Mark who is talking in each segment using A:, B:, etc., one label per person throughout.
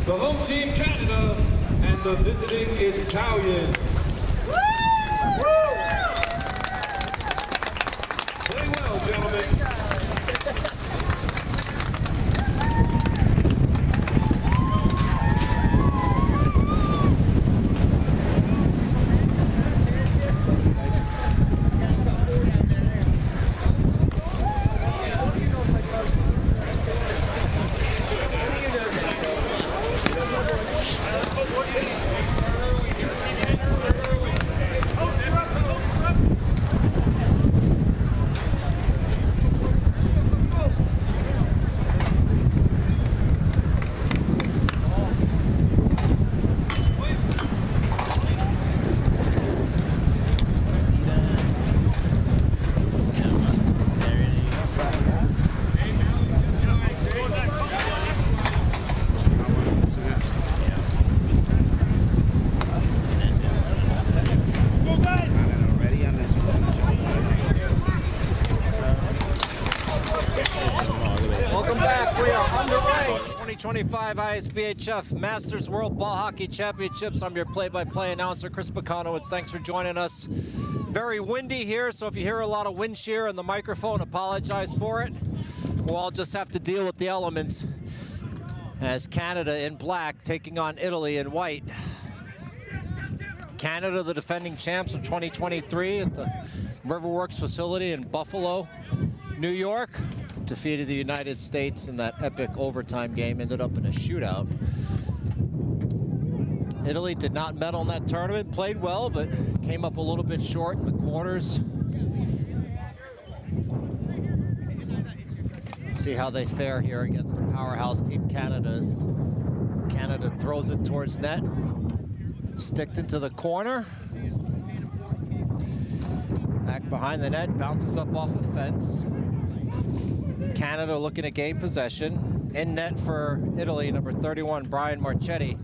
A: the home team Canada, and the visiting Italians. Play well, gentlemen.
B: Welcome back. We are underway. 2025 ISBHF Masters World Ball Hockey Championships. I'm your play-by-play announcer, Chris Bacanowitz. Thanks for joining us. Very windy here, so if you hear a lot of wind shear in the microphone, apologize for it. We'll all just have to deal with the elements as Canada in black taking on Italy in white. Canada, the defending champs of 2023 at the Riverworks facility in Buffalo, New York. Defeated the United States in that epic overtime game, ended up in a shootout. Italy did not medal in that tournament, played well, but came up a little bit short in the quarters. See how they fare here against the powerhouse team Canada. Canada throws it towards net, sticked into the corner. Back behind the net, bounces up off a fence. Canada looking to gain possession. In net for Italy, number 31, Brian Marchetti.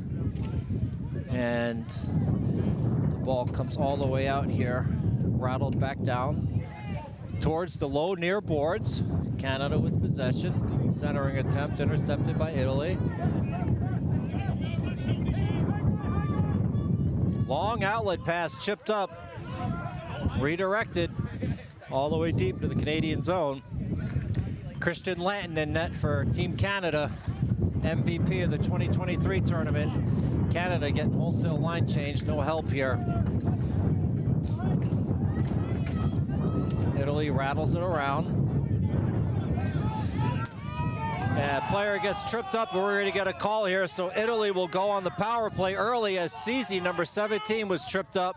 B: And the ball comes all the way out here, rattled back down towards the low near boards. Canada with possession. Centering attempt intercepted by Italy. Long outlet pass chipped up. Redirected all the way deep to the Canadian zone. Christian Lanton in net for Team Canada, MVP of the 2023 tournament. Canada getting wholesale line change, no help here. Italy rattles it around. And player gets tripped up, and we're going to get a call here, so Italy will go on the power play early as Ceci, number 17, was tripped up.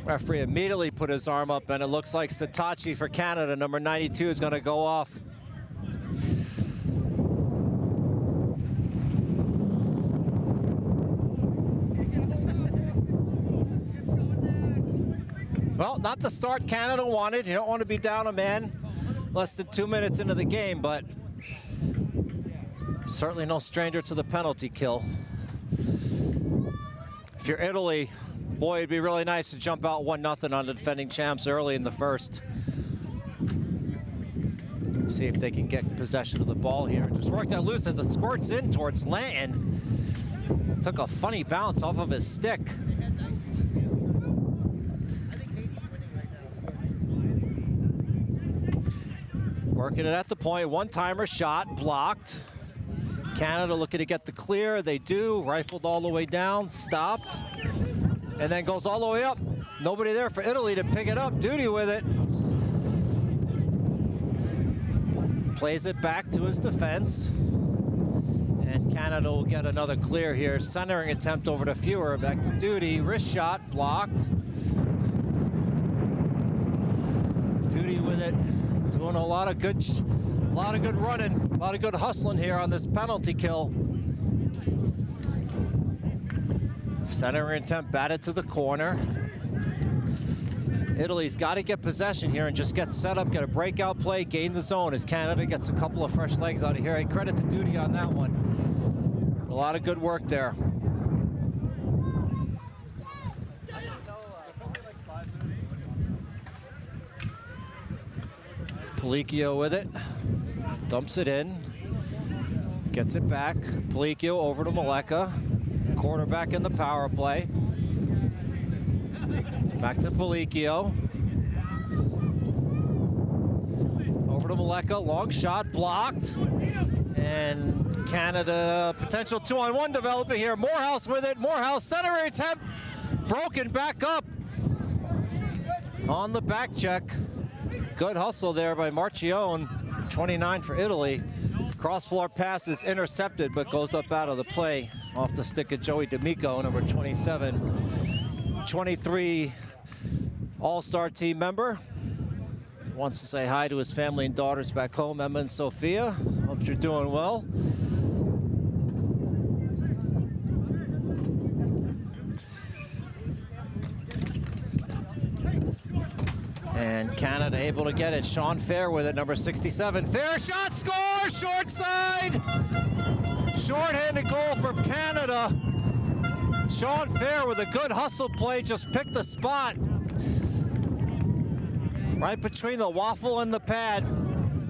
B: Referee immediately put his arm up, and it looks like Satachi for Canada, number 92, is going to go off. Well, not the start Canada wanted. You don't want to be down a man less than 2 minutes into the game, but certainly no stranger to the penalty kill. If you're Italy, boy, it'd be really nice to jump out 1-0 on the defending champs early in the first. See if they can get possession of the ball here. Just worked that loose as it squirts in towards Lanton. Took a funny bounce off of his stick. Working it at the point, one-timer shot, blocked. Canada looking to get the clear, they do. Rifled all the way down, stopped. And then goes all the way up. Nobody there for Italy to pick it up. Duty with it. Plays it back to his defense. And Canada will get another clear here. Centering attempt over to Fewer. Back to Duty. Wrist shot blocked. Duty with it. Doing a lot of good running. A lot of good hustling here on this penalty kill. Centering attempt batted to the corner. Italy's got to get possession here and just get set up, get a breakout play, gain the zone as Canada gets a couple of fresh legs out of here. Hey, credit to Duty on that one. A lot of good work there. Palicchio with it. Dumps it in. Gets it back. Palicchio over to Maleka. Quarterback in the power play. Back to Palicchio. Over to Maleka. Long shot blocked. And Canada, potential 2-on-1 developing here. Morehouse with it. Morehouse centering attempt. Broken back up. On the back check. Good hustle there by Marchione. 29 for Italy. Cross floor pass is intercepted, but goes up out of the play off the stick of Joey D'Amico, number 27. 23 All-Star team member. Wants to say hi to his family and daughters back home, Emma and Sophia. Hope you're doing well. And Canada able to get it. Sean Fair with it, number 67. Fair shot, score, short side. Short-handed goal for Canada. Sean Fair with a good hustle play, just picked the spot. Right between the waffle and the pad.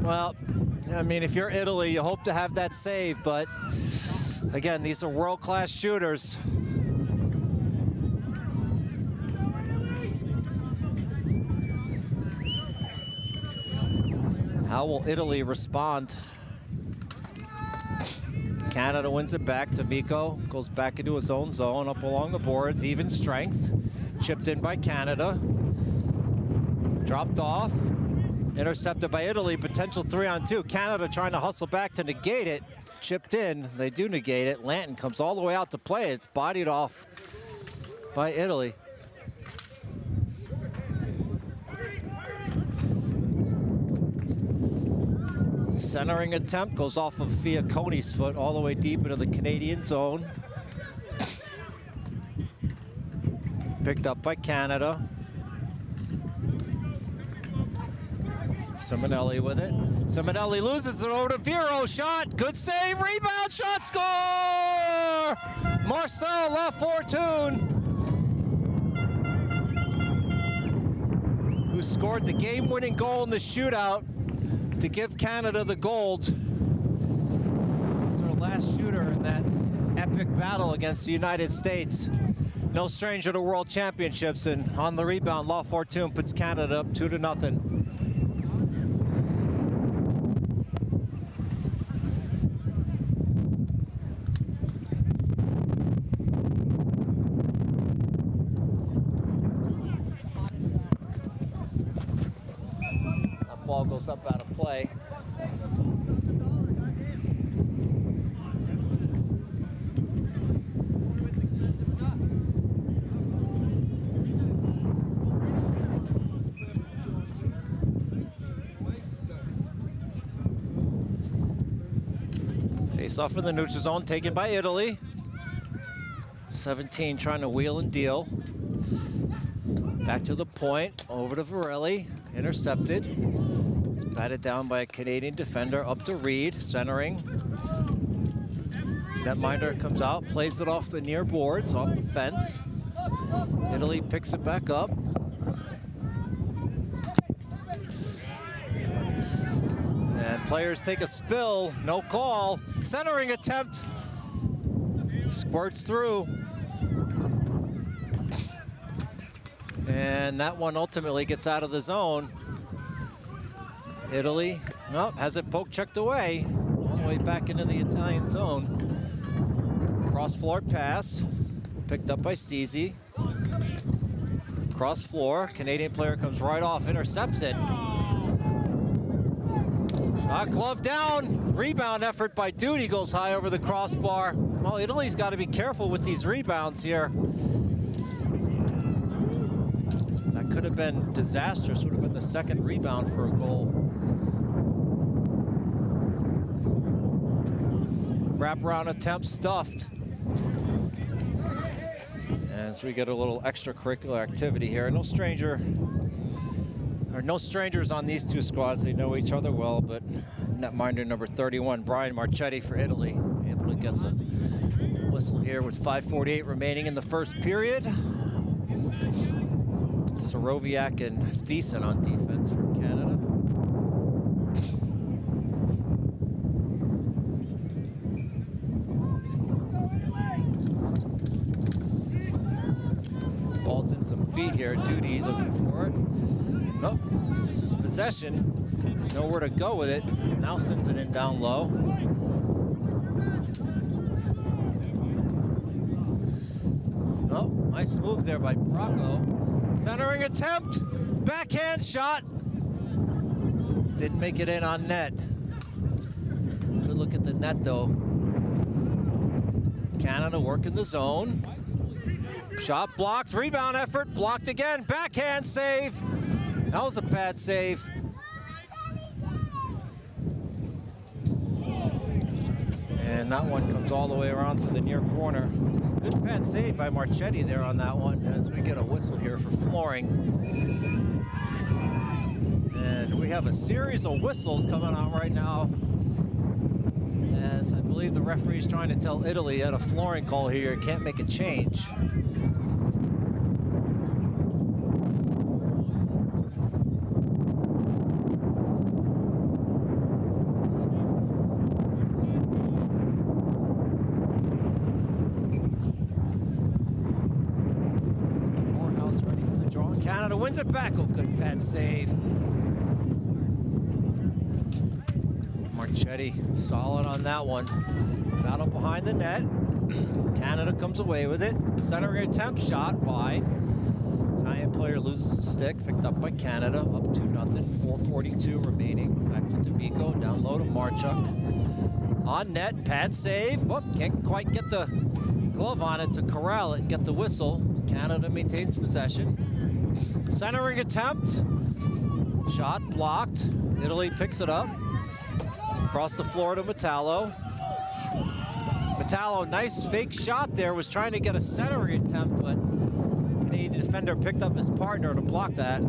B: Well, I mean, if you're Italy, you hope to have that save, but again, these are world-class shooters. How will Italy respond? Canada wins it back. D'Amico goes back into his own zone, up along the boards, even strength. Chipped in by Canada. Dropped off. Intercepted by Italy, potential 3-on-2. Canada trying to hustle back to negate it. Chipped in, they do negate it. Lanton comes all the way out to play. It's bodied off by Italy. Centering attempt goes off of Fiacconi's foot all the way deep into the Canadian zone. Picked up by Canada. Simonelli with it. Simonelli loses it over to Vero. Shot, good save, rebound, shot, score! Marcel Lafortune, who scored the game-winning goal in the shootout to give Canada the gold. He's their last shooter in that epic battle against the United States. No stranger to World Championships, and on the rebound, Lafortune puts Canada up 2-0. That ball goes up out of play. Face off in the neutral zone, taken by Italy. 17 trying to wheel and deal. Back to the point, over to Varelli, intercepted. It's batted down by a Canadian defender, up to Reed, centering. Netminder comes out, plays it off the near boards, off the fence. Italy picks it back up. And players take a spill, no call. Centering attempt, squirts through. And that one ultimately gets out of the zone. Italy, nope, has it poke checked away. All the way back into the Italian zone. Cross floor pass, picked up by Cezi. Cross floor, Canadian player comes right off, intercepts it. Shot glove down, rebound effort by Duty goes high over the crossbar. Well, Italy's got to be careful with these rebounds here. That could have been disastrous, would have been the second rebound for a goal. Wraparound attempt stuffed. As we get a little extracurricular activity here. No strangers on these two squads. They know each other well, but netminder number 31, Brian Marchetti for Italy, able to get the whistle here with 5:48 remaining in the first period. Soroviak and Thiessen on defense for Canada. Ball's in some feet here. Duty looking for it. Nope. This is possession. Nowhere to go with it. Now sends it in down low. Oh, nice move there by Bracco. Centering attempt. Backhand shot. Didn't make it in on net. Good look at the net though. Canada working the zone. Shot blocked. Rebound effort. Blocked again. Backhand save. That was a bad save. And that one comes all the way around to the near corner. Good pad save by Marchetti there on that one as we get a whistle here for flooring. And we have a series of whistles coming on right now as I believe the referee's trying to tell Italy at a flooring call here, can't make a change. Canada wins it back. Oh, good pad save. Marchetti solid on that one. Battle behind the net. Canada comes away with it. Centering attempt, shot wide. Italian player loses the stick, picked up by Canada. Up 2-0, 4:42 remaining. Back to D'Amico, down low to Marchuk. On net, pad save. Oh, can't quite get the glove on it to corral it and get the whistle. Canada maintains possession. Centering attempt. Shot blocked. Italy picks it up. Across the floor to Metallo. Metallo, nice fake shot there. Was trying to get a centering attempt, but Canadian defender picked up his partner to block that.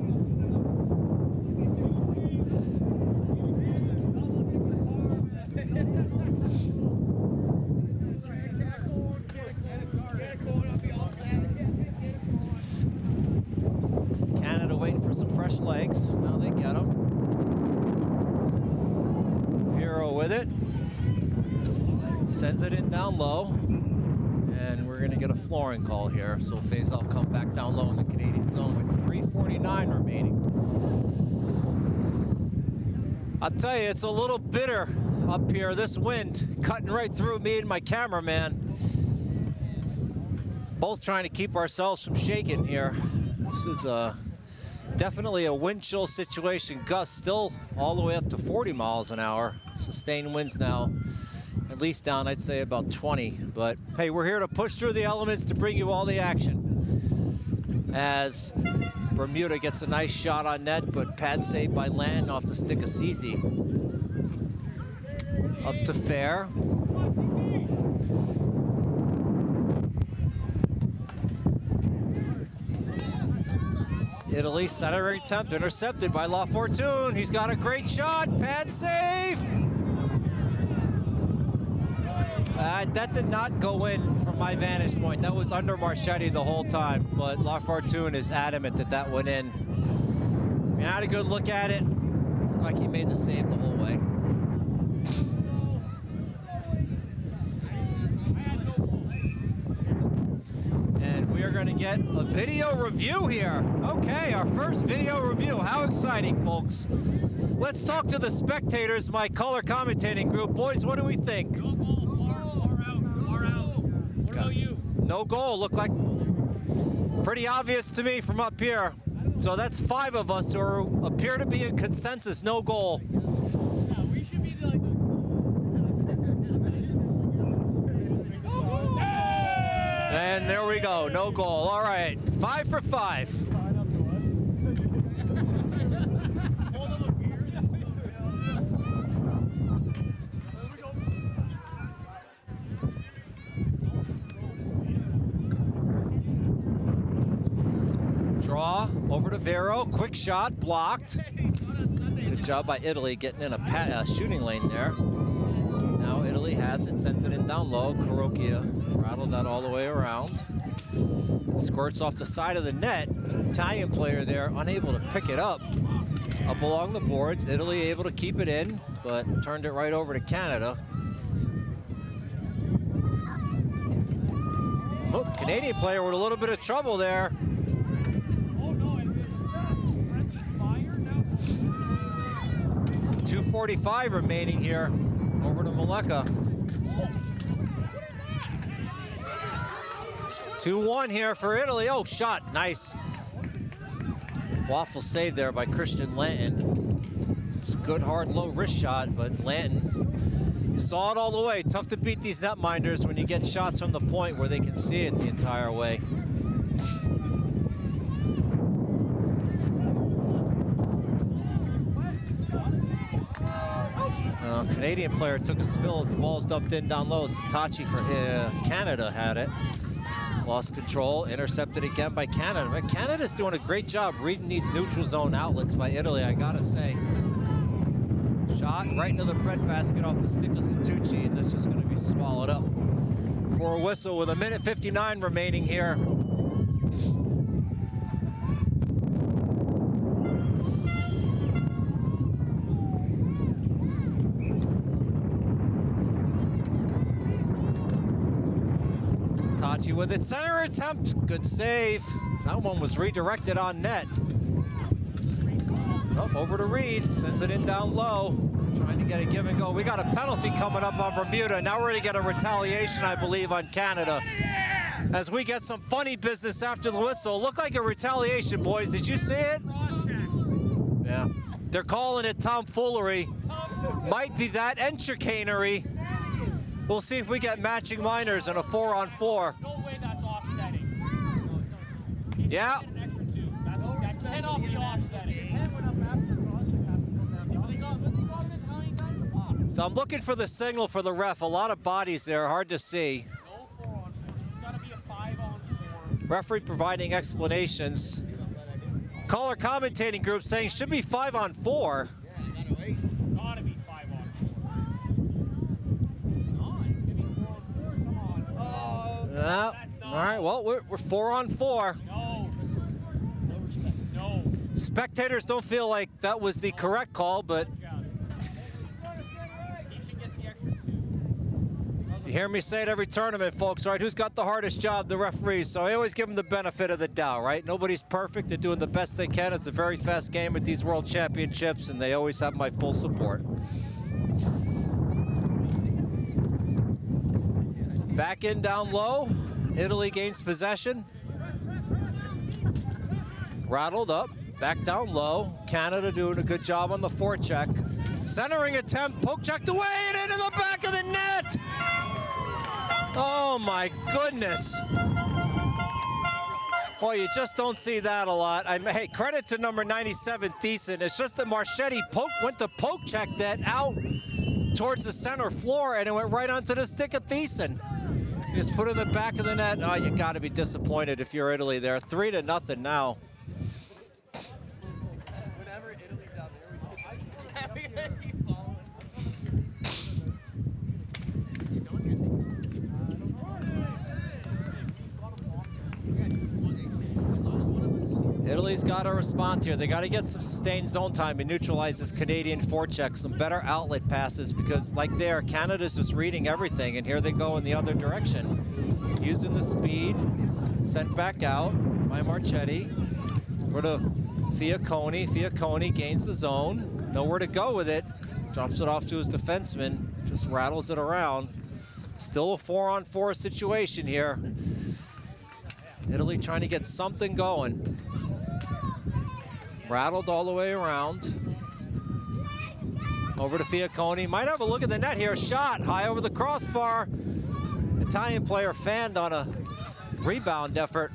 B: Canada waiting for some fresh legs. Now they get them. Vero with it. Sends it in down low. And we're going to get a flooring call here. So Faisal come back down low in the Canadian zone with 3:49 remaining. I'll tell you, it's a little bitter up here. This wind cutting right through me and my cameraman. Both trying to keep ourselves from shaking here. This is definitely a wind chill situation. Gusts still all the way up to 40 miles an hour. Sustained winds now, at least down, I'd say, about 20. But hey, we're here to push through the elements to bring you all the action. As Bermuda gets a nice shot on net, but pad save by Landon off the stick of Ceci. Up to Fair. Italy centering attempt intercepted by La Fortune. He's got a great shot. Pad save. That did not go in from my vantage point. That was under Marchetti the whole time, but La Fortune is adamant that that went in. I mean, I had a good look at it. Looked like he made the save the whole way. And we are going to get a video review here. Okay, our first video review. How exciting, folks. Let's talk to the spectators, my color commentating group. Boys, what do we think?
C: No goal, far out. What about you?
B: No goal. Looked like pretty obvious to me from up here. So that's 5 of us who appear to be in consensus. No goal.
C: Yeah, we should be like
B: And there we go. No goal. All right. 5 for 5. Draw over to Vero. Quick shot. Blocked. Good job by Italy getting in a shooting lane there. Now Italy has it. Sends it in down low. Carocchia rattled that all the way around. Squirts off the side of the net. Italian player there unable to pick it up. Up along the boards. Italy able to keep it in, but turned it right over to Canada. Oh, Canadian player with a little bit of trouble there. 2:45 remaining here. Over to Maleka. 2-1 here for Italy. Oh, shot, nice. Waffle save there by Christian Lanton. It's a good, hard, low wrist shot, but Lanton saw it all the way. Tough to beat these netminders when you get shots from the point where they can see it the entire way. Canadian player took a spill as the ball's dumped in down low. Satachi for Canada had it. Lost control, intercepted again by Canada. But Canada's doing a great job reading these neutral zone outlets by Italy, I gotta say. Shot right into the breadbasket off the stick of Satucci, and that's just gonna be swallowed up for a whistle with 1:59 remaining here. Satachi with it, center attempt, good save. That one was redirected on net. Oh, over to Reed, sends it in down low. Trying to get a give and go. We got a penalty coming up on Bermuda. Now we're gonna get a retaliation, I believe, on Canada. As we get some funny business after the whistle. Looked like a retaliation, boys. Did you see it? Yeah. They're calling it tomfoolery. Might be that and chicanery. We'll see if we get matching minors in a 4-on-4.
C: No way that's offsetting.
B: Yeah.
C: That cannot be offsetting.
B: So I'm looking for the signal for the ref. A lot of bodies there, hard to see.
C: No 4-on-4. It's got to be a 5-on-4.
B: Referee providing explanations. Caller commentating group saying should be 5-on-4.
C: Gotta be 5-on-4. It's not. It's gonna be 4-on-4. Come on.
B: Yeah. All right. Well, we're 4-on-4.
C: No. No respect. No.
B: Spectators don't feel like that was the correct call, but
C: He should get the extra 2.
B: you hear me say it every tournament, folks, right? Who's got the hardest job? The referees. So I always give them the benefit of the doubt, right? Nobody's perfect. They're doing the best they can. It's a very fast game at these World Championships, and they always have my full support. Back in down low. Italy gains possession. Rattled up. Back down low. Canada doing a good job on the forecheck. Centering attempt. Poke checked away and into the back of the net. Oh my goodness. Boy, you just don't see that a lot. Hey, credit to number 97, Thiessen. It's just that Marchetti went to poke check that out towards the center floor, and it went right onto the stick of Thiessen. You just put it in the back of the net. Oh, you got to be disappointed if you're Italy there. 3-0 now.
D: Whenever Italy's out there, we gotta keep following.
B: Italy's got to respond here. They got to get some sustained zone time and neutralize this Canadian forecheck, some better outlet passes, because like there, Canada's just reading everything, and here they go in the other direction. Using the speed, sent back out by Marchetti. Over to Fiacconi. Fiacconi gains the zone. Nowhere to go with it. Drops it off to his defenseman. Just rattles it around. Still a 4-on-4 situation here. Italy trying to get something going. Rattled all the way around. Over to Fiacconi. Might have a look at the net here. Shot high over the crossbar. Italian player fanned on a rebound effort.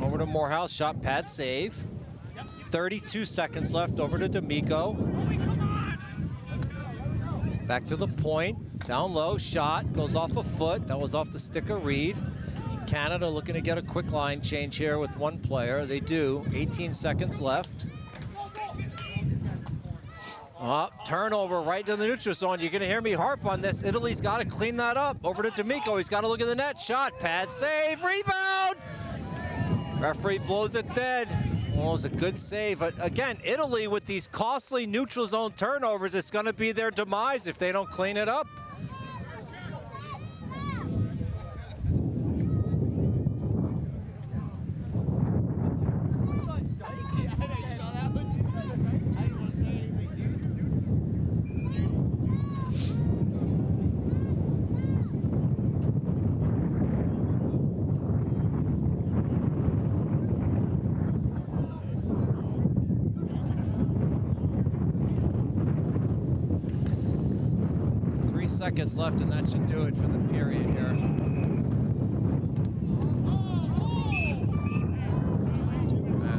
B: Over to Morehouse. Shot pad save. 32 seconds left. Over to D'Amico. Back to the point. Down low. Shot. Goes off a foot. That was off the stick of Reed. Canada looking to get a quick line change here with one player. They do. 18 seconds left. Turnover right to the neutral zone. You're going to hear me harp on this. Italy's got to clean that up. Over to D'Amico. He's got to look at the net. Shot. Pad save. Rebound. Referee blows it dead. Well, it was a good save. But again, Italy with these costly neutral zone turnovers, it's going to be their demise if they don't clean it up. seconds left, and that should do it for the period here.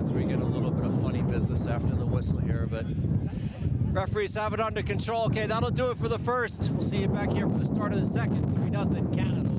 B: As we get a little bit of funny business after the whistle here, but referees have it under control. Okay, that'll do it for the first. We'll see you back here for the start of the second. 3-0 Canada.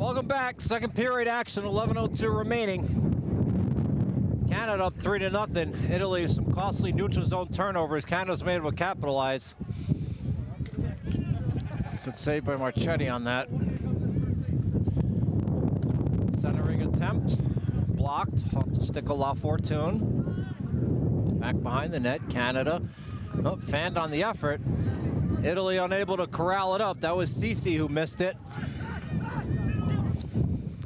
B: Welcome back. Second period action, 11:02 remaining. Canada up 3-0. Italy, some costly neutral zone turnovers. Canada's been able to capitalize. Good save by Marchetti on that. Centering attempt. Blocked. Off the stick of La Fortune. Back behind the net. Canada. Oh, fanned on the effort. Italy unable to corral it up. That was Ceci who missed it.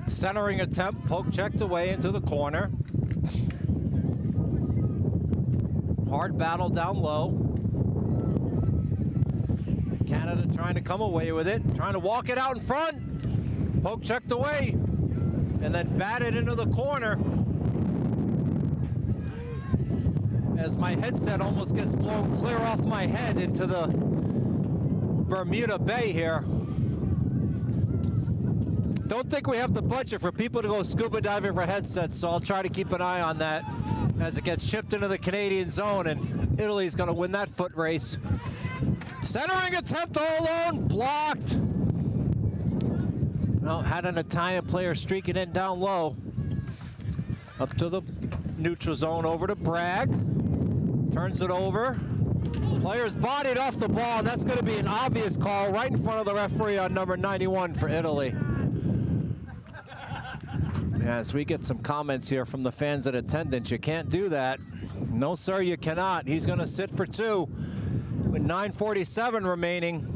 B: Centering attempt. Poke checked away into the corner. Hard battle down low. Canada trying to come away with it. Trying to walk it out in front. Poke checked away. And then batted into the corner. As my headset almost gets blown clear off my head into the Bermuda Bay here. Don't think we have the budget for people to go scuba diving for headsets, so I'll try to keep an eye on that as it gets chipped into the Canadian zone, and Italy's going to win that foot race. Centering attempt all alone, blocked. Well, had an Italian player streaking in down low. Up to the neutral zone, over to Bragg. Turns it over. Player's bodied off the ball, and that's going to be an obvious call right in front of the referee on number 91 for Italy. As we get some comments here from the fans in attendance, you can't do that. No, sir, you cannot. He's going to sit for 2 with 9:47 remaining.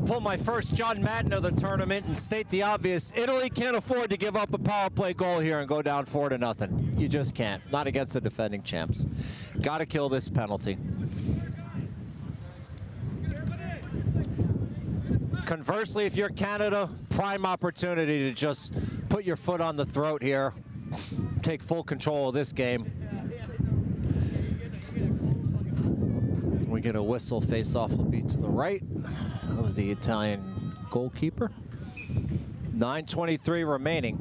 B: Pull my first John Madden of the tournament and state the obvious. Italy can't afford to give up a power play goal here and go down 4-0. You just can't. Not against the defending champs. Got to kill this penalty. Conversely, if you're Canada, prime opportunity to just put your foot on the throat here. Take full control of this game. We get a whistle. Face-off will be to the right of the Italian goalkeeper. 9:23 remaining.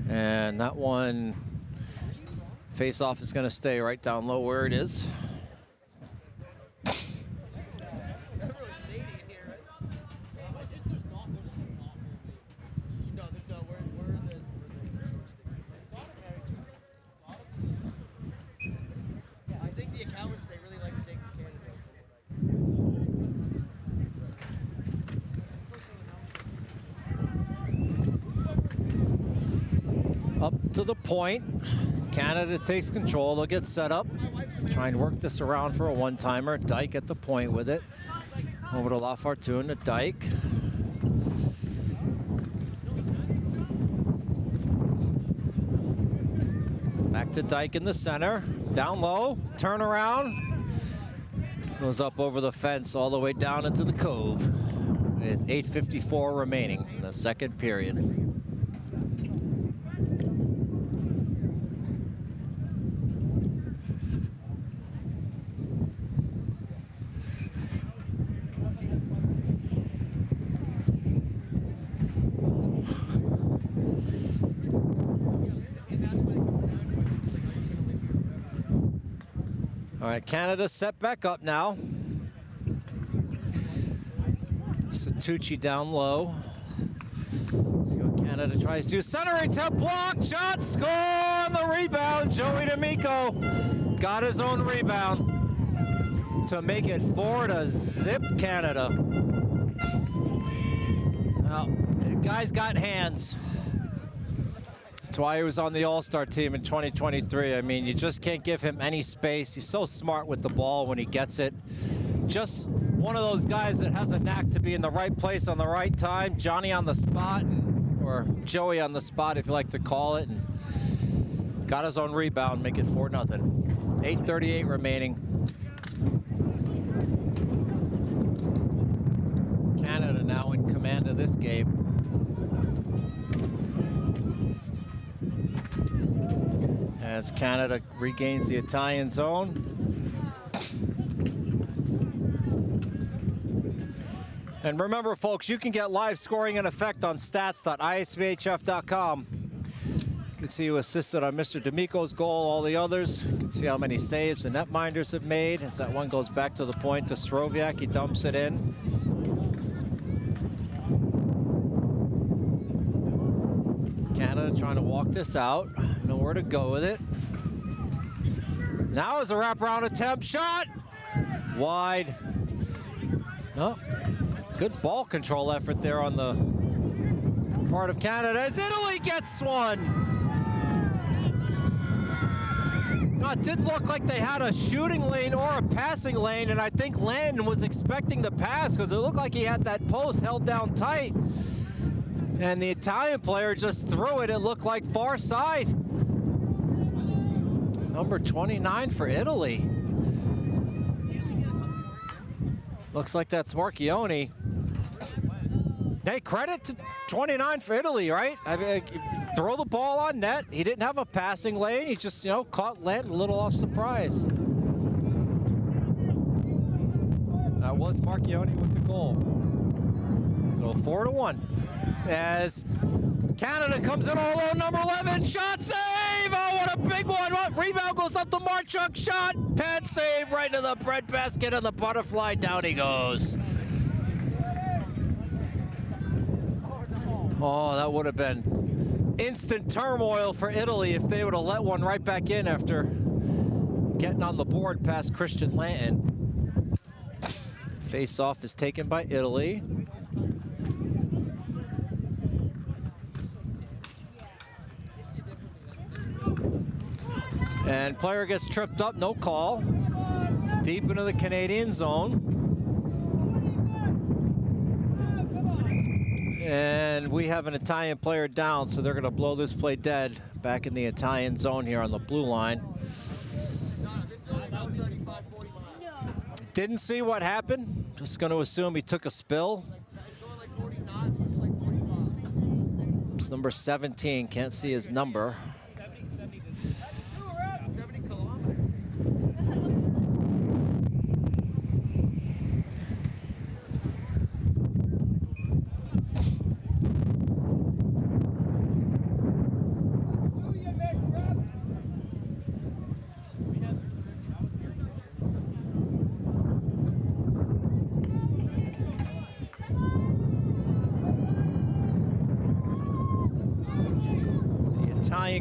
B: And that one, face-off is going to stay right down low where it is. Up to the point. Canada takes control. They'll get set up. Try and work this around for a one-timer. Dyke at the point with it. Over to La Fortune to Dyke. Back to Dyke in the center. Down low. Turn around. Goes up over the fence all the way down into the cove. With 8:54 remaining in the second period. All right, Canada set back up now. Satucci down low. See what Canada tries to do. Centering attempt, block, shot, score on the rebound. Joey D'Amico got his own rebound to make it 4-0 Canada. Now, the guy's got hands. That's why he was on the All-Star team in 2023. I mean, you just can't give him any space. He's so smart with the ball when he gets it. Just one of those guys that has a knack to be in the right place on the right time. Johnny on the spot, or Joey on the spot, if you like to call it. And got his own rebound, make it 4-0. 8:38 remaining. of this game. As Canada regains the Italian zone. And remember, folks, you can get live scoring in effect on stats.isbhf.com. You can see who assisted on Mr. D'Amico's goal, all the others. You can see how many saves the netminders have made. As that one goes back to the point to Sroviak, he dumps it in. Canada trying to walk this out. Nowhere to go with it. Now is a wraparound attempt. Shot! Wide. No. Good ball control effort there on the part of Canada as Italy gets one. No, it didn't look like they had a shooting lane or a passing lane, and I think Landon was expecting the pass because it looked like he had that post held down tight. And the Italian player just threw it. It looked like far side. Number 29 for Italy. Looks like that's Marchione. Hey, credit to 29 for Italy, right? I mean, throw the ball on net. He didn't have a passing lane. He just, caught Landon a little off surprise. That was Marchione with the goal. So 4-1. As Canada comes in all alone, number 11, shot save! Oh, what a big one! What? Rebound goes up to Marchuk, shot, pad save right into the breadbasket and the butterfly, down he goes. Oh, that would have been instant turmoil for Italy if they would have let one right back in after getting on the board past Christian Lanton. Face-off is taken by Italy. And player gets tripped up, no call. Deep into the Canadian zone. And we have an Italian player down, so they're going to blow this play dead back in the Italian zone here on the blue line. Didn't see what happened. Just going to assume he took a spill. It's number 17, can't see his number.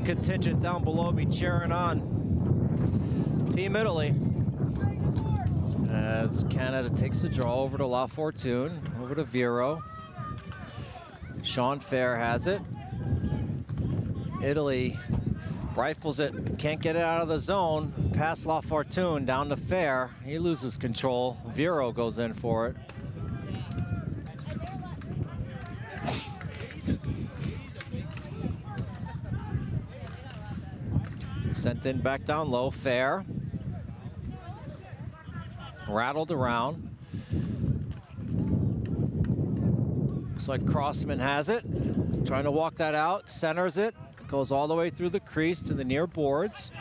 B: Contingent down below me cheering on Team Italy as Canada takes the draw over to La Fortune, over to Vero. Sean Fair has it. Italy rifles it, can't get it out of the zone, past La Fortune down to Fair. He loses control. Vero goes in for it. Sent in back down low, Fair. Rattled around. Looks like Crossman has it. Trying to walk that out, centers it. Goes all the way through the crease to the near boards.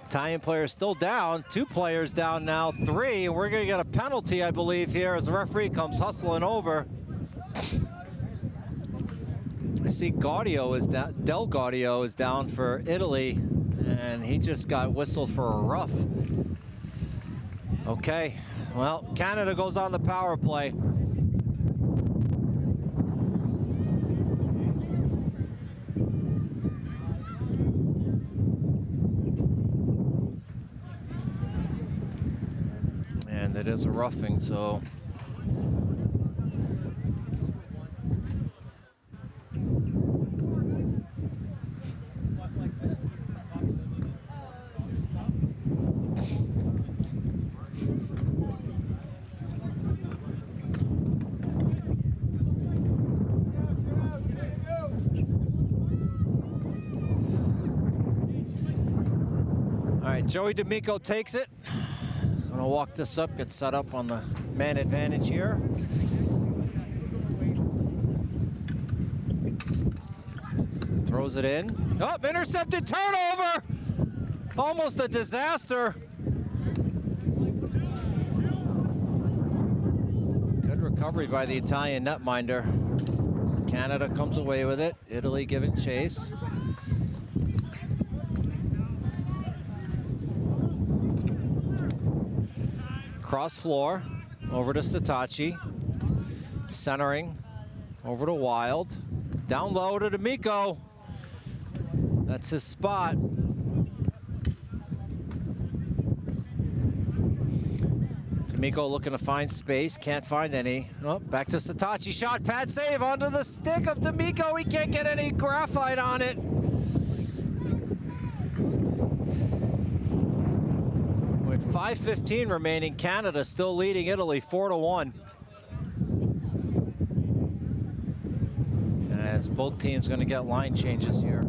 B: Italian player still down. 2 players down now, 3. And we're gonna get a penalty, I believe, here as the referee comes hustling over. I see Gaudio is down, Del Gaudio is down for Italy. And he just got whistled for a rough. Okay, well, Canada goes on the power play. And it is a roughing, so. Joey D'Amico takes it. Gonna walk this up, get set up on the man advantage here. throws it in. Oh, intercepted, turnover! Almost a disaster. Good recovery by the Italian netminder. Canada comes away with it. Italy giving chase. Cross floor, over to Sitachi. Centering, over to Wild. Down low to D'Amico. That's his spot. D'Amico looking to find space, can't find any. Oh, back to Sitachi, shot, pad save onto the stick of D'Amico. He can't get any graphite on it. With 5:15 remaining, Canada still leading Italy 4-1. As both teams going to get line changes here.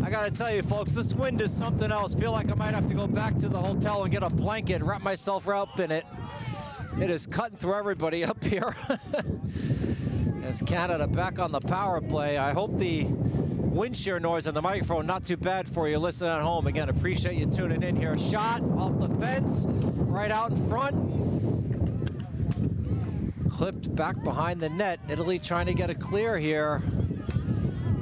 B: I gotta tell you folks, this wind is something else. Feel like I might have to go back to the hotel and get a blanket and wrap myself up in it. It is cutting through everybody up here. As Canada back on the power play. I hope the wind shear noise on the microphone not too bad for you listening at home. Again, appreciate you tuning in here. Shot off the fence, right out in front. Clipped back behind the net. Italy trying to get a clear here.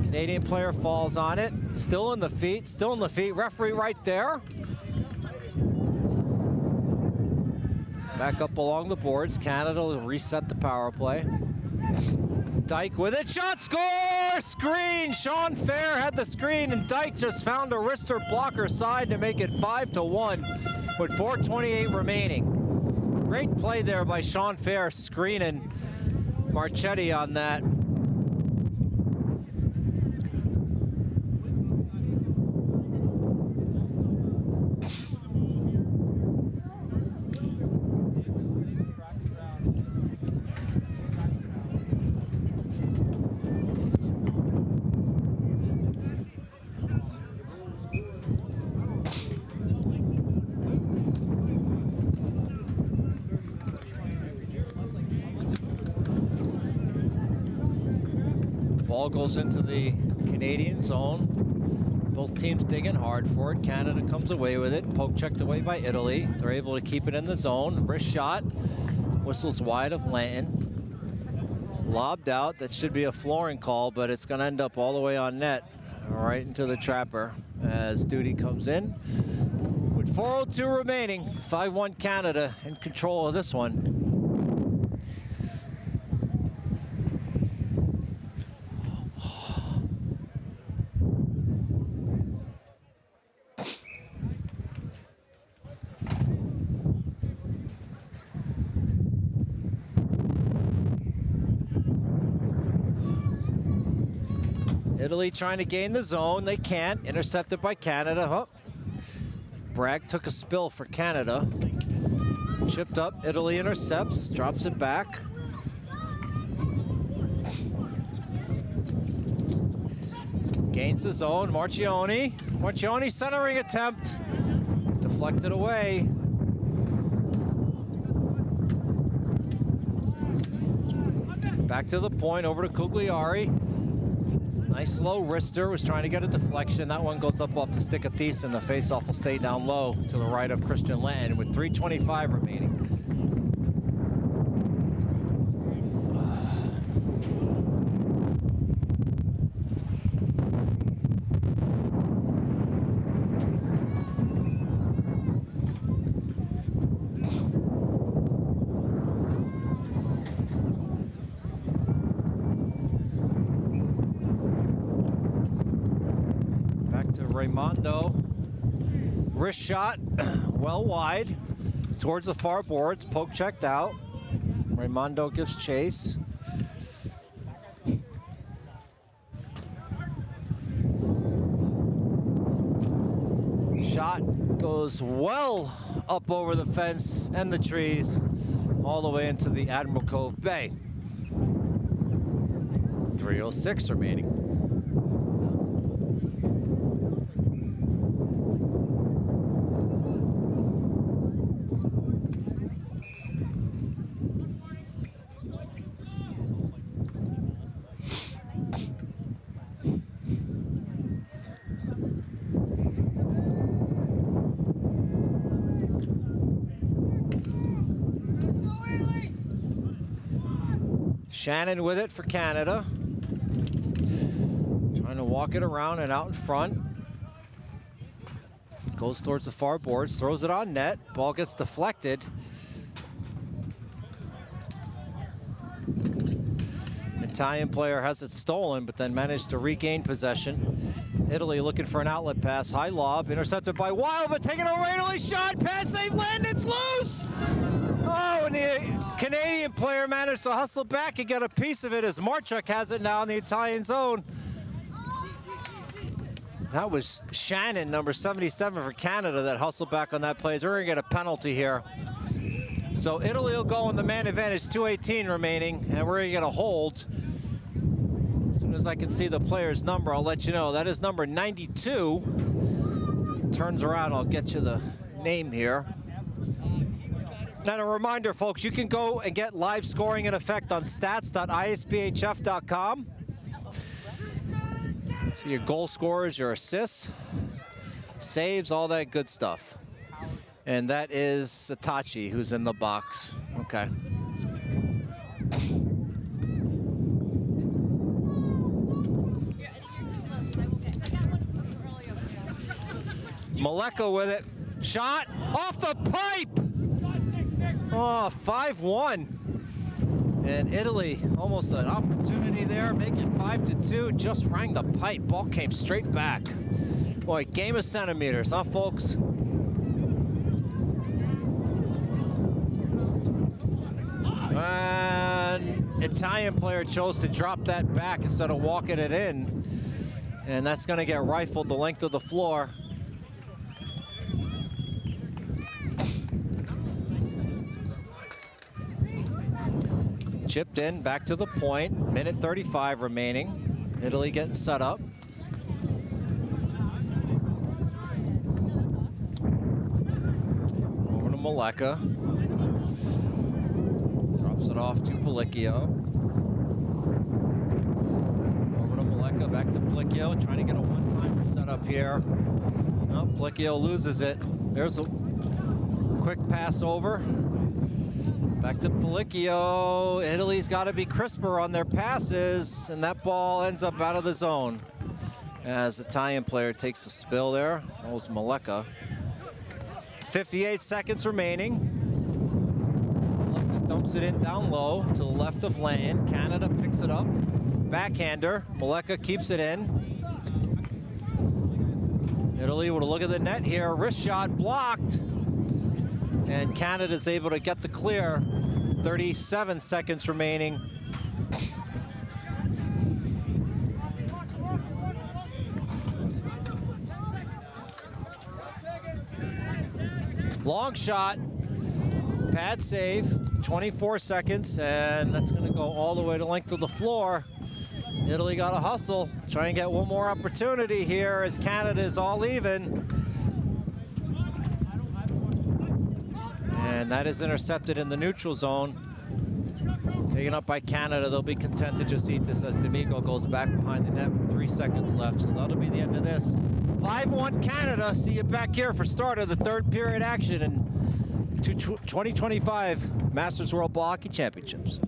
B: Canadian player falls on it. Still in the feet, still in the feet. Referee right there. Back up along the boards. Canada will reset the power play. Dyke with it, shot, score, screen. Sean Fair had the screen and Dyke just found a wrister blocker side to make it 5-1 with 4:28 remaining. Great play there by Sean Fair, screening Marchetti on that. Ball goes into the Canadian zone. Both teams digging hard for it. Canada comes away with it. Poke checked away by Italy. They're able to keep it in the zone. Wrist shot. Whistles wide of Lanton. Lobbed out. That should be a flooring call, but it's going to end up all the way on net. Right into the trapper as Duty comes in. With 4:02 remaining, 5-1 Canada in control of this one. Italy trying to gain the zone. They can't. Intercepted by Canada. Oh. Bragg took a spill for Canada. Chipped up. Italy intercepts. Drops it back. Gains the zone. Marchioni. Marchioni centering attempt. Deflected away. Back to the point. Over to Cugliari. Nice low wrister, was trying to get a deflection. That one goes up off the stick of Thiessen. The faceoff will stay down low to the right of Christian Lanton with 3:25 remaining. Raimondo, wrist shot, well wide, towards the far boards, poke checked out. Raimondo gives chase. Shot goes well up over the fence and the trees, all the way into the Admiral Cove Bay. 3:06 remaining. Shannon with it for Canada. Trying to walk it around and out in front. Goes towards the far boards, throws it on net. Ball gets deflected. Italian player has it stolen, but then managed to regain possession. Italy looking for an outlet pass. High lob, intercepted by Wild, but taken over. Italy shot, pad save, land, it's loose! Oh, and the Canadian player managed to hustle back and get a piece of it as Marchuk has it now in the Italian zone. That was Shannon, number 77 for Canada, that hustled back on that play. So we're gonna get a penalty here. So Italy will go on the man advantage, 2:18 remaining, and we're gonna get a hold. As soon as I can see the player's number, I'll let you know. That is number 92. Turns around, I'll get you the name here. And a reminder, folks, you can go and get live scoring in effect on stats.ispHF.com. So your goal scorers, your assists, saves, all that good stuff. And that is Satachi, who's in the box. Okay. Maleka with it. Shot off the pipe. Oh, 5-1. And Italy, almost an opportunity there. Make it 5-2. Just rang the pipe. Ball came straight back. Boy, game of centimeters, huh, folks? And Italian player chose to drop that back instead of walking it in. And that's going to get rifled the length of the floor. Chipped in, back to the point. Minute 35 remaining. Italy getting set up. Over to Maleka. Drops it off to Palicchio. Over to Maleka, back to Palicchio. Trying to get a one-timer set up here. No, Palicchio loses it. There's a quick pass over. Back to Palicchio. Italy's got to be crisper on their passes, and that ball ends up out of the zone. As the Italian player takes a spill there. That was Maleka. 58 seconds remaining. Maleka dumps it in down low to the left of lane. Canada picks it up. Backhander. Maleka keeps it in. Italy with a look at the net here. Wrist shot blocked. And Canada's able to get the clear. 37 seconds remaining. Long shot, pad save, 24 seconds, and that's gonna go all the way to length of the floor. Italy got to hustle, try and get one more opportunity here as Canada is all even. And that is intercepted in the neutral zone. Taken up by Canada. They'll be content to just eat this as D'Amico goes back behind the net with 3 seconds left. So that'll be the end of this. 5-1 Canada. See you back here for start of the third period action in 2025 Masters World Ball Hockey Championships.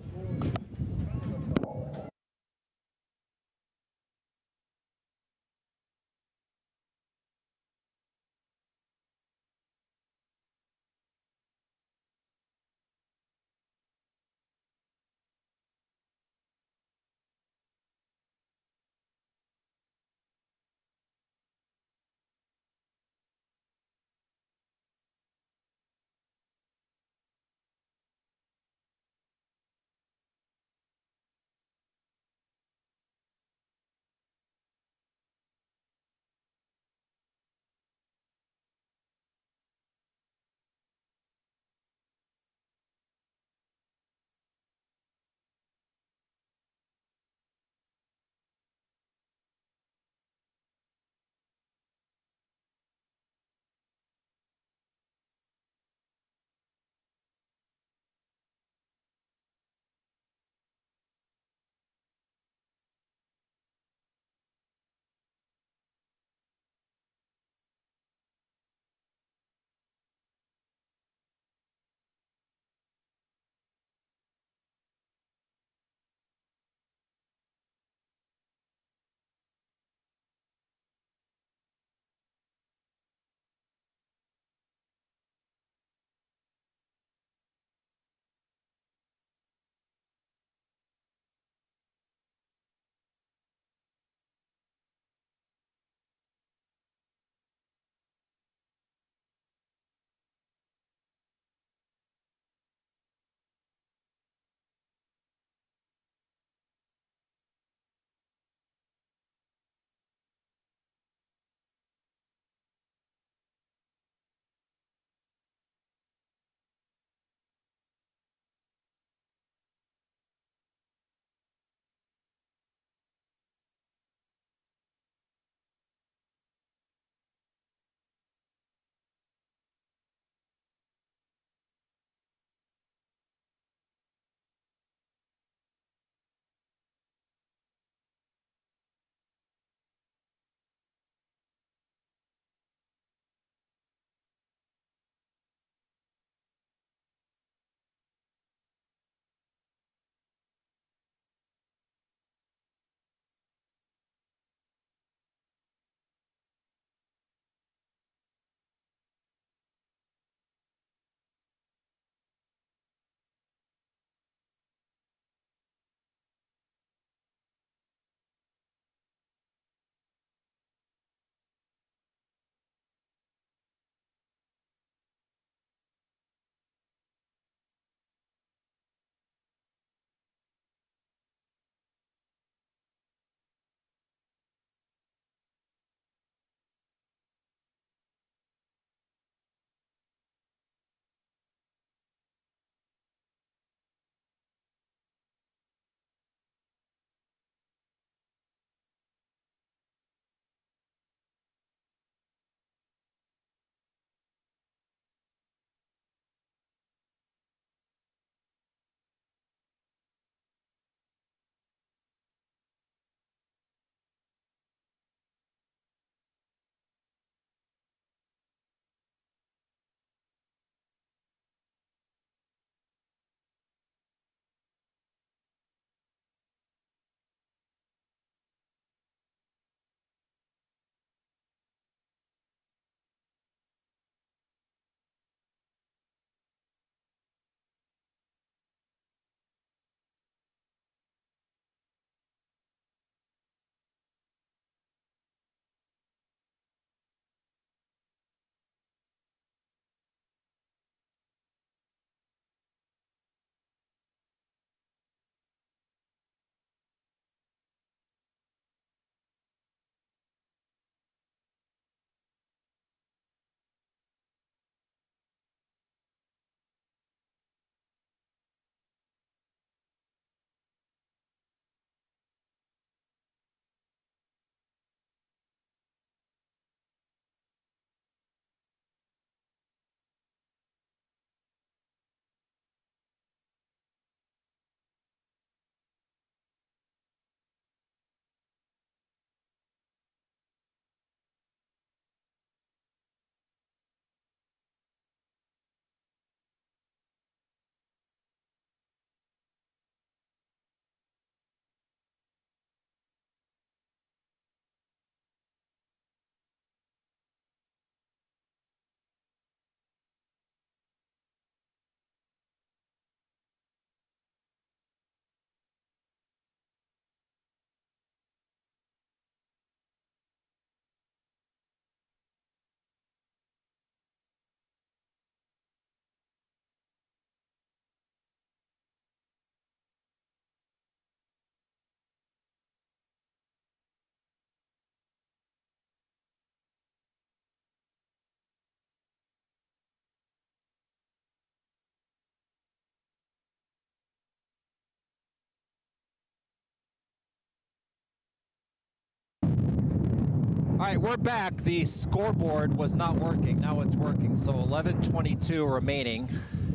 B: All right, we're back. The scoreboard was not working. Now it's working. So 11:22 remaining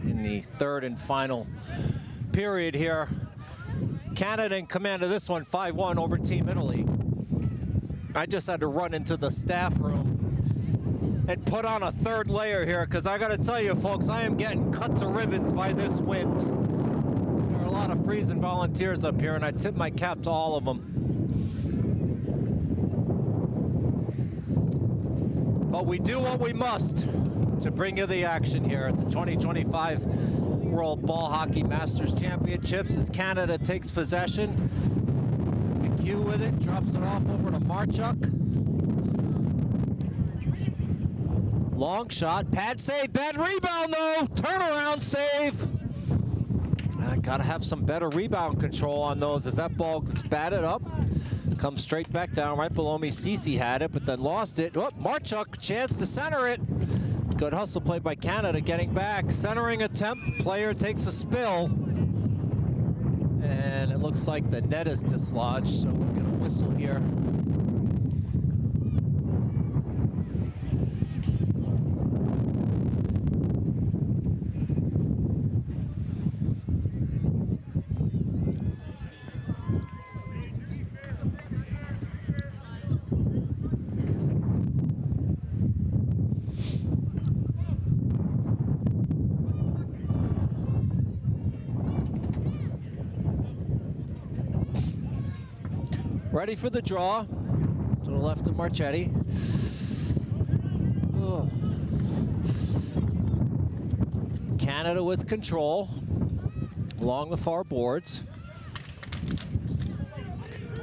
B: in the third and final period here. Canada in command of this one, 5-1 over Team Italy. I just had to run into the staff room and put on a third layer here because I got to tell you, folks, I am getting cut to ribbons by this wind. There are a lot of freezing volunteers up here, and I tip my cap to all of them. But we do what we must to bring you the action here at the 2025 World Ball Hockey Masters Championships as Canada takes possession. McHugh with it, drops it off over to Marchuk. Long shot, pad save, bad rebound though, turnaround save. Gotta have some better rebound control on those as that ball gets batted up. Comes straight back down right below me. Ceci had it, but then lost it. Oh, Marchuk, chance to center it. Good hustle play by Canada, getting back. Centering attempt, player takes a spill. And it looks like the net is dislodged, so we're gonna whistle here. Ready for the draw, to the left of Marchetti. Oh. Canada with control along the far boards.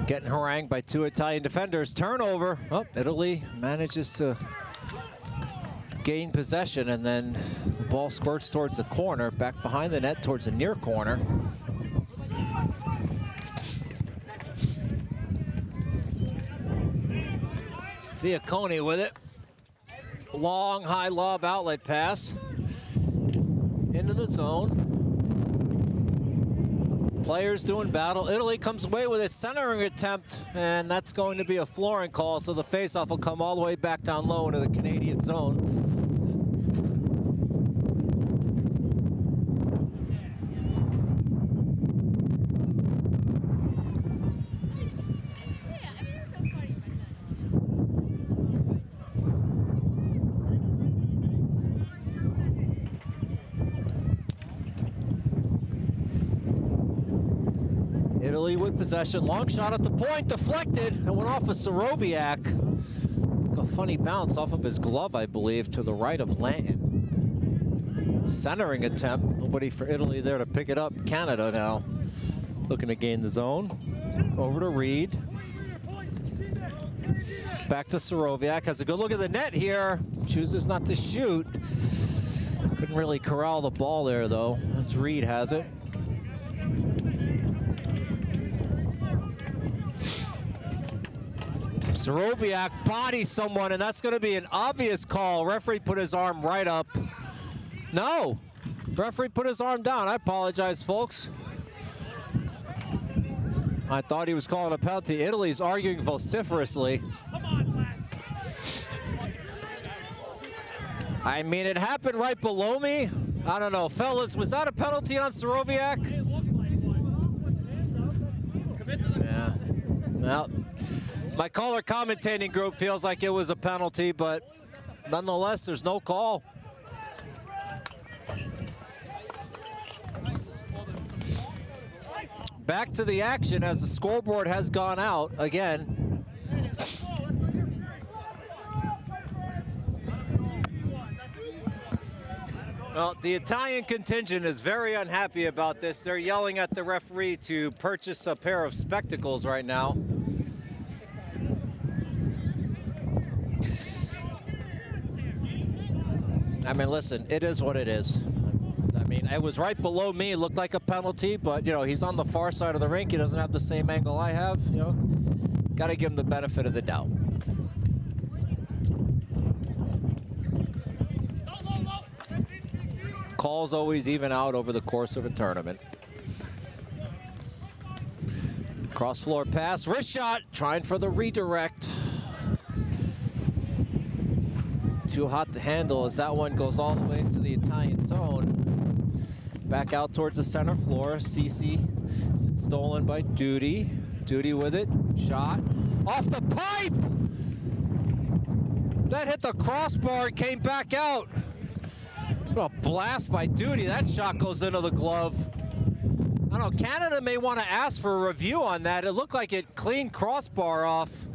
B: Getting harangued by two Italian defenders. Turnover. Oh, Italy manages to gain possession, and then the ball squirts towards the corner, back behind the net towards the near corner. Viacone with it. Long, high lob outlet pass. Into the zone. Players doing battle. Italy comes away with its centering attempt, and that's going to be a flooring call, so the faceoff will come all the way back down low into the Canadian zone. Italy with possession, long shot at the point, deflected, and went off of Soroviak. Took a funny bounce off of his glove, I believe, to the right of Lanton. Centering attempt, nobody for Italy there to pick it up. Canada now looking to gain the zone. Over to Reed. Back to Soroviak, has a good look at the net here. Chooses not to shoot. Couldn't really corral the ball there though, as Reed has it. Soroviak bodies someone, and that's going to be an obvious call. Referee put his arm right up. No, referee put his arm down. I apologize, folks. I thought he was calling a penalty. Italy's arguing vociferously. I mean, it happened right below me. I don't know, fellas, was that a penalty on Soroviak? Yeah, well. My caller commentating group feels like it was a penalty, but nonetheless, there's no call. Back to the action as the scoreboard has gone out again. Well, the Italian contingent is very unhappy about this. They're yelling at the referee to purchase a pair of spectacles right now. I mean, listen, it is what it is. I mean, it was right below me. It looked like a penalty, but, you know, he's on the far side of the rink. He doesn't have the same angle I have, you know. Got to give him the benefit of the doubt. Calls always even out over the course of a tournament. Cross floor pass, wrist shot, trying for the redirect. Too hot to handle as that one goes all the way into the Italian zone. Back out towards the center floor. Cece is stolen by Duty. Duty with it. Shot. Off the pipe! That hit the crossbar and came back out. What a blast by Duty. That shot goes into the glove. I don't know, Canada may want to ask for a review on that. It looked like it cleaned crossbar off.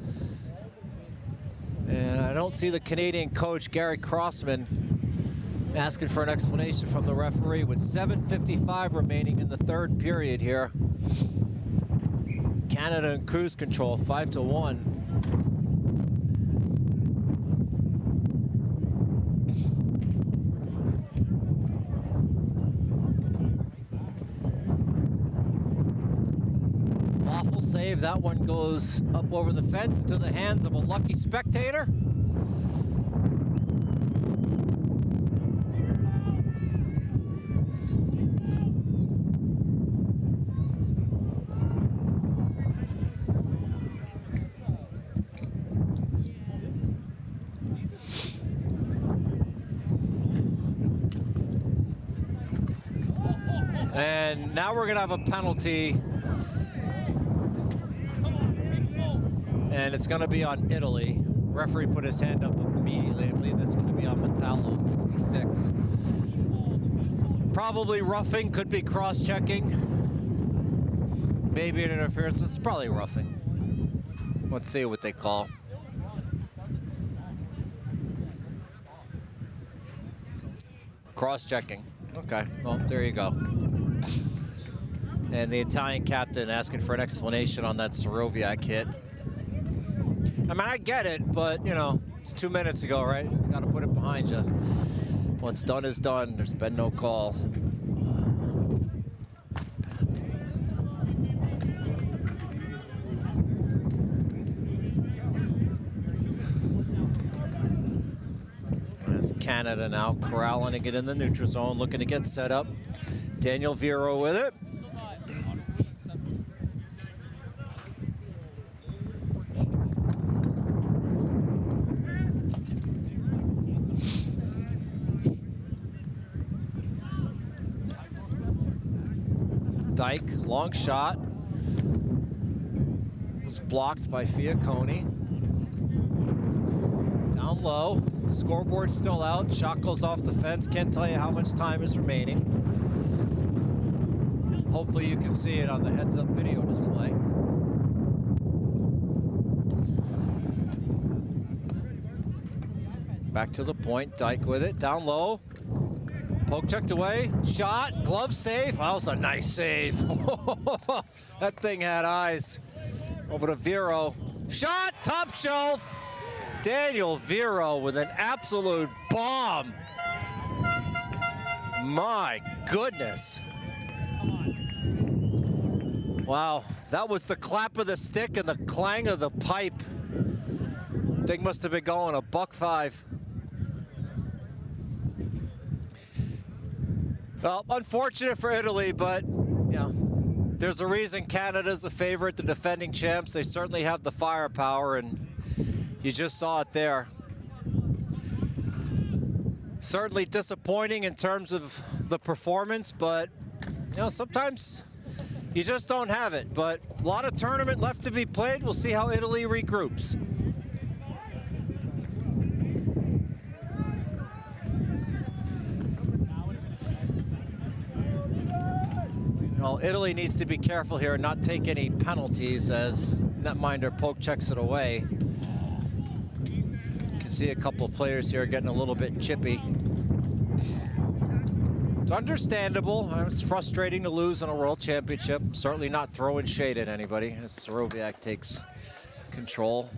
B: And I don't see the Canadian coach, Gary Crossman, asking for an explanation from the referee with 7:55 remaining in the third period here. Canada in cruise control, 5-1. Awful save. That one goes up over the fence into the hands of a lucky spectator. And now we're going to have a penalty. And it's going to be on Italy. Referee put his hand up immediately. I believe that's going to be on Metallo, 66. Probably roughing, could be cross-checking. Maybe an interference. It's probably roughing. Let's see what they call. Cross-checking. Okay, well, there you go. And the Italian captain asking for an explanation on that Soroviak hit. I mean, I get it, but, you know, it's 2 minutes ago, right? Got to put it behind you. What's done is done. There's been no call. That's Canada now corralling it in the neutral zone, looking to get set up. Daniel Viro with it. Dyke, long shot. Was blocked by Fiacconi. Down low. Scoreboard still out. Shot goes off the fence. Can't tell you how much time is remaining. Hopefully you can see it on the heads-up video display. Back to the point. Dyke with it. Down low. Poke checked away, shot, glove save. That was a nice save. That thing had eyes. Over to Viro. Shot, top shelf. Daniel Viro with an absolute bomb. My goodness. Wow, that was the clap of the stick and the clang of the pipe. Thing must have been going $1.05. Well, unfortunate for Italy, but yeah, there's a reason Canada's the favorite, the defending champs. They certainly have the firepower, and you just saw it there. Certainly disappointing in terms of the performance, but you know, sometimes you just don't have it. But a lot of tournament left to be played. We'll see how Italy regroups. Well, Italy needs to be careful here and not take any penalties as netminder poke checks it away. You can see a couple of players here getting a little bit chippy. It's understandable. It's frustrating to lose in a world championship. Certainly not throwing shade at anybody as Soroviak takes control.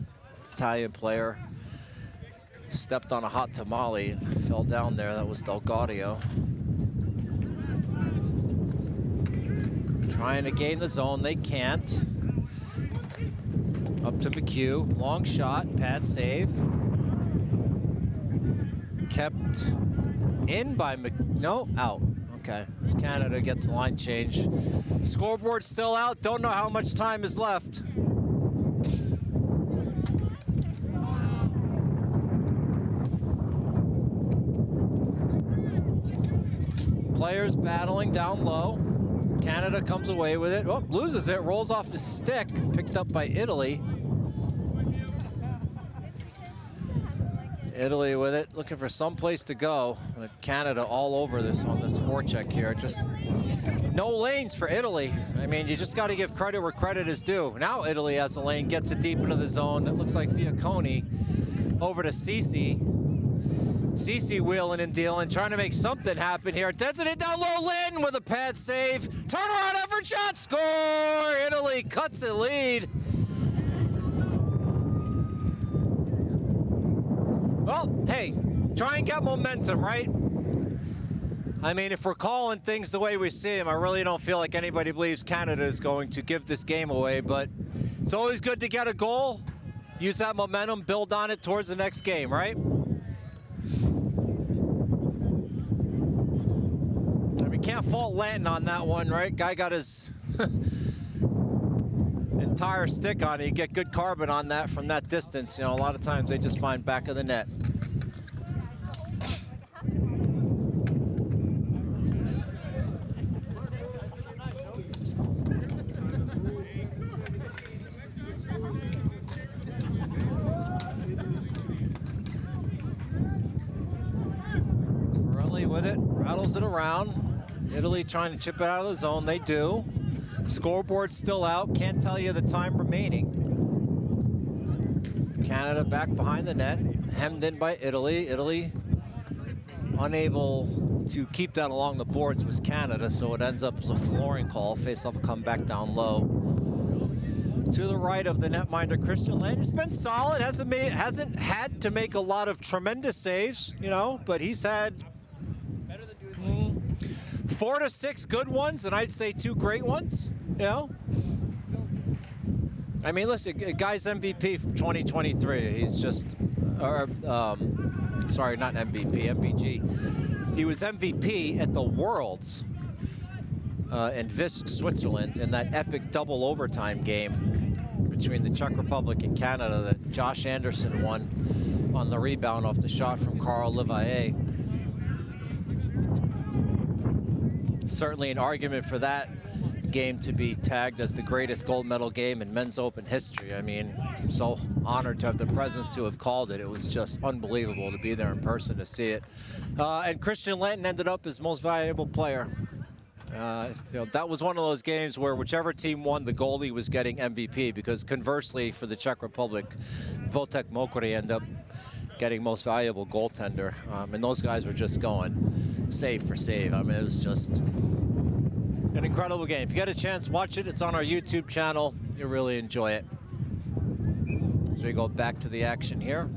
B: Italian player stepped on a hot tamale and fell down there. That was Del Gaudio. Trying to gain the zone, they can't. Up to McHugh, long shot, pad save. Kept in by no, out. Okay, as Canada gets the line change. Scoreboard still out, don't know how much time is left. players battling down low. Canada comes away with it. Oh, loses it, rolls off his stick, picked up by Italy. Italy with it, looking for some place to go. But Canada all over this on this forecheck here. Just no lanes for Italy. I mean, you just got to give credit where credit is due. Now Italy has a lane, gets it deep into the zone. It looks like Fiacconi over to Ceci. Ceci wheeling and dealing, trying to make something happen here. Deads it down low, Lynn with a pad save. Turnaround effort, shot, score! Italy cuts the lead. Well, hey, try and get momentum, right? I mean, if we're calling things the way we see them, I really don't feel like anybody believes Canada is going to give this game away, but it's always good to get a goal, use that momentum, build on it towards the next game, right? We can't fault Lanton on that one, right? Guy got his entire stick on it. You get good carbon on that from that distance. You know, a lot of times they just find back of the net. Morelli with it, rattles it around. Italy trying to chip it out of the zone. They do. Scoreboard still out. Can't tell you the time remaining. Canada back behind the net. Hemmed in by Italy. Italy unable to keep that along the boards was Canada, so it ends up as a flooring call. Face-off will come back down low. To the right of the netminder, Christian Lanton. It's been solid. Hasn't had to make a lot of tremendous saves, you know, but he's had 4 to 6 good ones, and I'd say 2 great ones, you know? I mean, listen, guy's MVP for 2023. He's just, sorry, not MVP, MVG. He was MVP at the Worlds in Vis, Switzerland, in that epic double overtime game between the Czech Republic and Canada that Josh Anderson won on the rebound off the shot from Carl Livaet. Certainly an argument for that game to be tagged as the greatest gold medal game in men's open history. I mean, I'm so honored to have the presence to have called it. It was just unbelievable to be there in person to see it. And Christian Lanton ended up as most valuable player. You know, that was one of those games where whichever team won, the goalie was getting MVP, because conversely for the Czech Republic, Wojtek Mokry ended up getting most valuable goaltender. And those guys were just going save for save. I mean, it was just an incredible game. If you get a chance, watch it. It's on our YouTube channel. You'll really enjoy it. So we go back to the action here.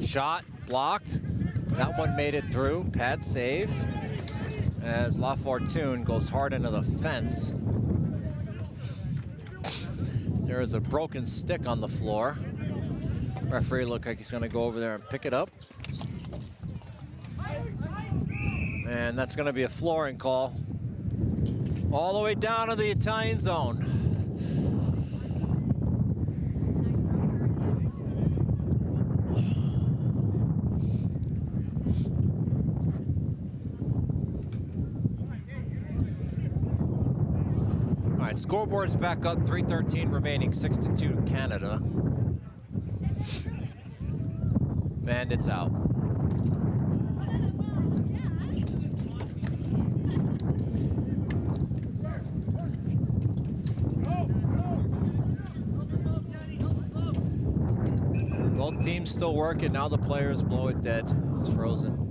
B: Shot blocked. That one made it through. Pad save as La Fortune goes hard into the fence. There is a broken stick on the floor. Referee looked like he's going to go over there and pick it up. And that's going to be a flooring call. All the way down to the Italian zone. All right, scoreboard's back up, 3:13 remaining, 6-2 Canada. And it's out. Both teams still working. Now the players blow it dead. It's frozen.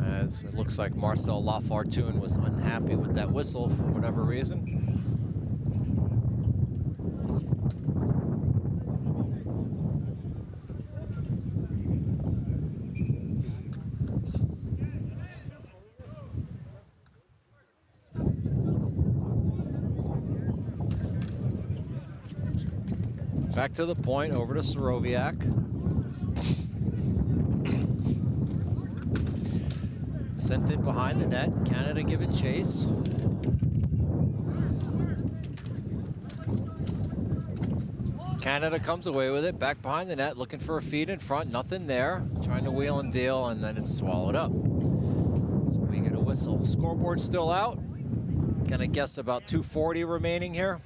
B: As it looks like Marcel La Fortune was unhappy with that whistle for whatever reason. Back to the point, over to Soroviak. Sent it behind the net. Canada giving chase. Canada comes away with it, back behind the net, looking for a feed in front, nothing there. Trying to wheel and deal, and then it's swallowed up. So we get a whistle. Scoreboard still out. Gonna guess about 2:40 remaining here.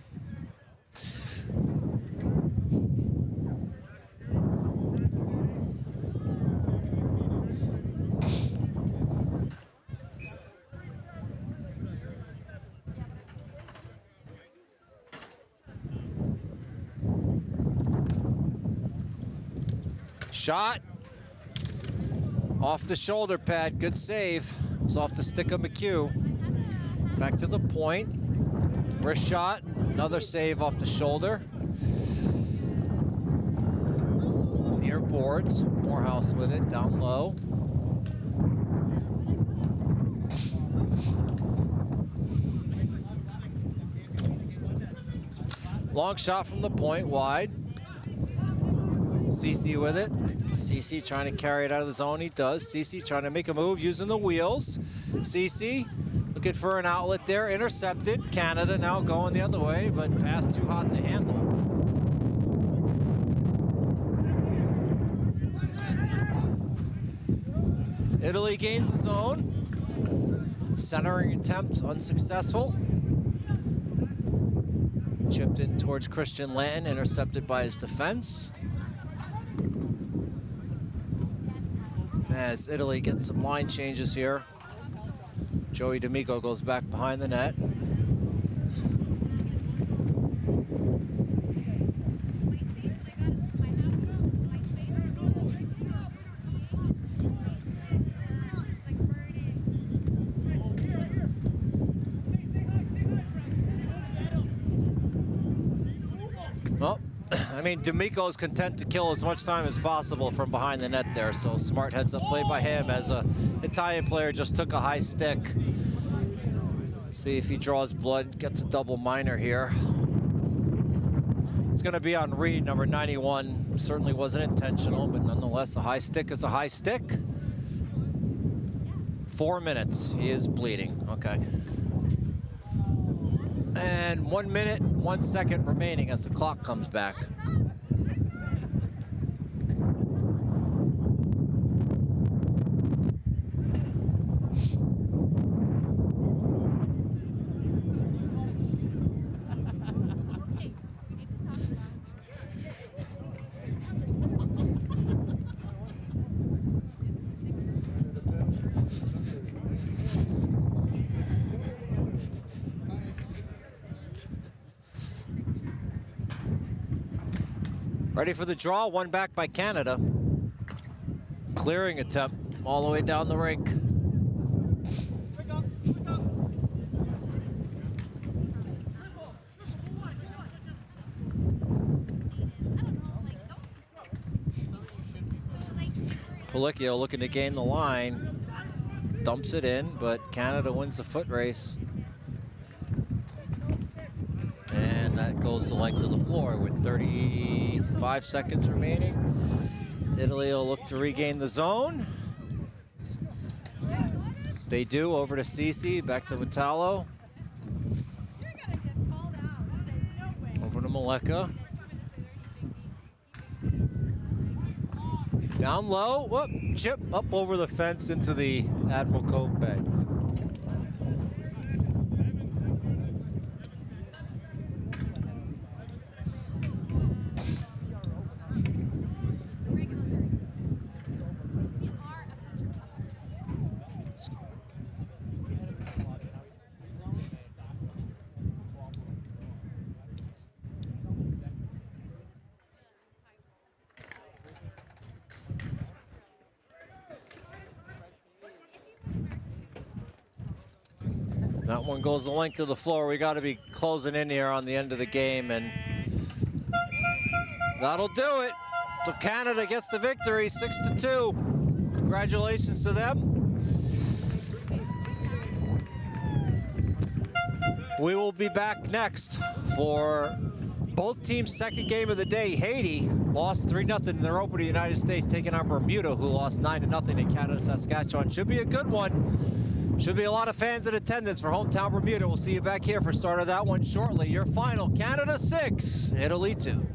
B: Shot off the shoulder pad, good save. It was off the stick of McHugh. Back to the point. Wrist shot, another save off the shoulder. Near boards, Morehouse with it, down low. Long shot from the point, wide. Ceci with it. Ceci trying to carry it out of the zone. He does. Ceci trying to make a move using the wheels. Ceci looking for an outlet there. Intercepted. Canada now going the other way, but pass too hot to handle. Italy gains the zone. Centering attempt unsuccessful. Chipped in towards Christian Lanton, intercepted by his defense. As Italy gets some line changes here. Joey D'Amico goes back behind the net. Well, I mean, D'Amico's content to kill as much time as possible from behind the net there, so smart heads up play by him as an Italian player just took a high stick. See if he draws blood, gets a double minor here. It's gonna be on Reed, number 91. Certainly wasn't intentional, but nonetheless, a high stick is a high stick. 4 minutes, he is bleeding, okay. And 1 minute, 1 second remaining as the clock comes back. Ready for the draw, one back by Canada. Clearing attempt all the way down the rink. Policchio looking to gain the line. Dumps it in, but Canada wins the foot race. And that goes the length of the floor with 35 seconds remaining. Italy will look to regain the zone. They do, over to Ceci, back to Metallo. Over to Maleka. Down low, whoop, chip up over the fence into the Admiral Cove Bay. That one goes the length of the floor. We got to be closing in here on the end of the game, and that'll do it. So Canada gets the victory, 6-2. Congratulations to them. We will be back next for both teams' second game of the day. Haiti lost 3-0 in their opener to the United States, taking on Bermuda, who lost 9-0 in Canada, Saskatchewan. Should be a good one. Should be a lot of fans in attendance for hometown Bermuda. We'll see you back here for start of that one shortly. Your final, Canada 6, Italy 2.